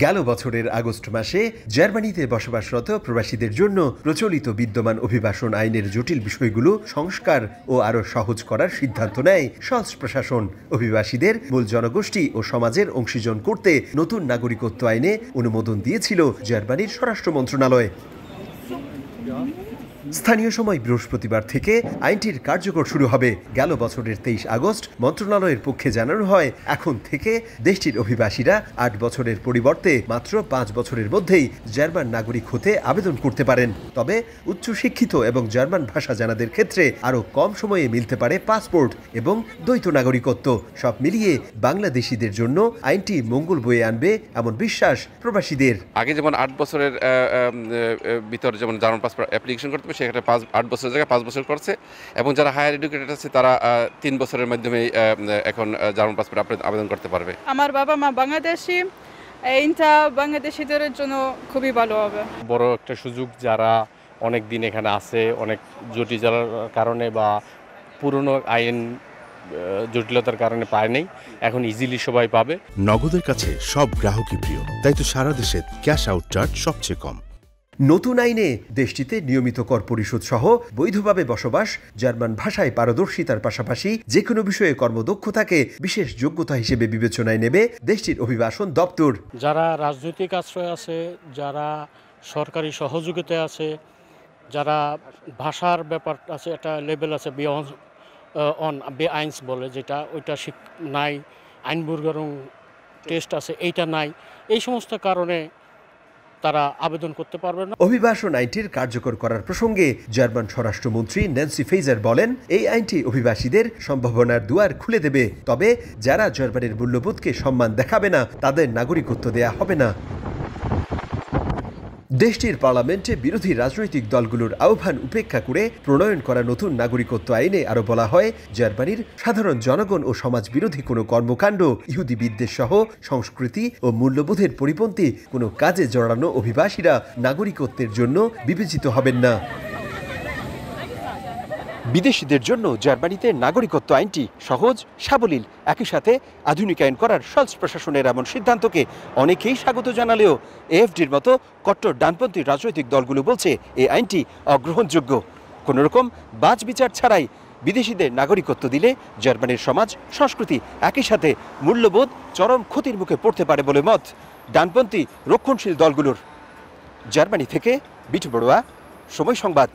গেল বছরের আগস্ট মাসে জার্মানিতে বসবাসরত প্রবাসীদের জন্য প্রচলিত বিদ্যমান অভিবাসন আইনের জটিল বিষয়গুলো সংস্কার ও আরও সহজ করার সিদ্ধান্ত নেয় সহজ প্রশাসন। অভিবাসীদের মূল জনগোষ্ঠী ও সমাজের অংশীজন করতে নতুন নাগরিকত্ব আইনে অনুমোদন দিয়েছিল জার্মানির স্বরাষ্ট্র মন্ত্রণালয়। স্থানীয় সময় বৃহস্পতিবার থেকে আইনটির কার্যকর শুরু হবে। গেল বছরের 23 আগস্ট মন্ত্রণালয়ের পক্ষে জানানো হয়, এখন থেকে দেশটির অভিবাসীরা 8 বছরের পরিবর্তে মাত্র 5 বছরের মধ্যেই জার্মান নাগরিক হতে আবেদন করতে পারেন। তবে উচ্চশিক্ষিত এবং জার্মান ভাষা জানাদের ক্ষেত্রে আরও কম সময়ে মিলতে পারে পাসপোর্ট এবং দ্বৈত নাগরিকত্ব। সব মিলিয়ে বাংলাদেশিদের জন্য আইনটি মঙ্গল বয়ে আনবে এমন বিশ্বাস প্রবাসীদের। আগে যেমন 8 বছরের ভিতরে যেমন জার্মান পাসপোর্ট অ্যাপ্লিকেশন করতে হবে, সেখানে 8 বছরের জায়গায় 5 বছর করছে, এবং যারা হায়ার এডুকেটেড আছে তারা 3 বছরের মাধ্যমে এখন জার্মান পাসপোর্ট আবেদন করতে পারবে। আমার বাবা মা বাংলাদেশি, এইটা বাংলাদেশিদের জন্য খুবই ভালো হবে। বড় একটা সুযোগ, যারা অনেক দিন এখানে আছে, অনেক জটিলতার কারণে বা পুরনো আইন জটিলতার কারণে পায় নাই, এখন ইজিলি সবাই পাবে। নগদের কাছে সব গ্রাহকই প্রিয়, তাই তো সারা দেশে ক্যাশ আউট চার্জ সবচেয়ে কম। নতুন আইনে দেশটিতে নিয়মিত কর পরিশোধ সহ বৈধভাবে বসবাস, জার্মান ভাষায় পারদর্শিতার পাশাপাশি যে কোনো বিষয়ে কর্মদক্ষতাকে বিশেষ যোগ্যতা হিসেবে বিবেচনায় নেবে দেশটির অভিবাসন দপ্তর। যারা রাজনৈতিক আশ্রয় আছে, যারা সরকারি সহযোগিতা আছে, যারা ভাষার ব্যাপার আছে, একটা লেভেল আছে বিয়ন্ড অন বে আইনস বলে, যেটা ওইটা নাই, আইনবুর্গেরং টেস্ট আছে, এইটা নাই, এই সমস্ত কারণে তারা আবেদন করতে পারবে না। অভিবাসন আইনটির কার্যকর করার প্রসঙ্গে জার্মান স্বরাষ্ট্রমন্ত্রী ন্যান্সি ফেইজার বলেন, এই আইনটি অভিবাসীদের সম্ভাবনার দুয়ার খুলে দেবে। তবে যারা জার্মানির মূল্যবোধকে সম্মান দেখাবে না, তাদের নাগরিকত্ব দেয়া হবে না। দেশটির পার্লামেন্টে বিরোধী রাজনৈতিক দলগুলোর আহ্বান উপেক্ষা করে প্রণয়ন করা নতুন নাগরিকত্ব আইনে আরও বলা হয়, জার্মানির সাধারণ জনগণ ও সমাজ বিরোধী কোনো কর্মকাণ্ড, ইহুদি বিদ্বেষ সহ সংস্কৃতি ও মূল্যবোধের পরিপন্থী কোনো কাজে জড়ানো অভিবাসীরা নাগরিকত্বের জন্য বিবেচিত হবেন না। বিদেশিদের জন্য জার্মানিতে নাগরিকত্ব আইনটি সহজ, সাবলীল, একই সাথে আধুনিকায়ন করার সহজ প্রশাসনের এমন সিদ্ধান্তকে অনেকেই স্বাগত জানালেও এএফডির মতো কট্টর ডানপন্থী রাজনৈতিক দলগুলো বলছে এই আইনটি অগ্রহণযোগ্য। কোনোরকম বাছ বিচার ছাড়াই বিদেশিদের নাগরিকত্ব দিলে জার্মানির সমাজ, সংস্কৃতি, একই সাথে মূল্যবোধ চরম ক্ষতির মুখে পড়তে পারে বলে মত ডানপন্থী রক্ষণশীল দলগুলোর। জার্মানি থেকে বিটু বড়ুয়া, সময় সংবাদ।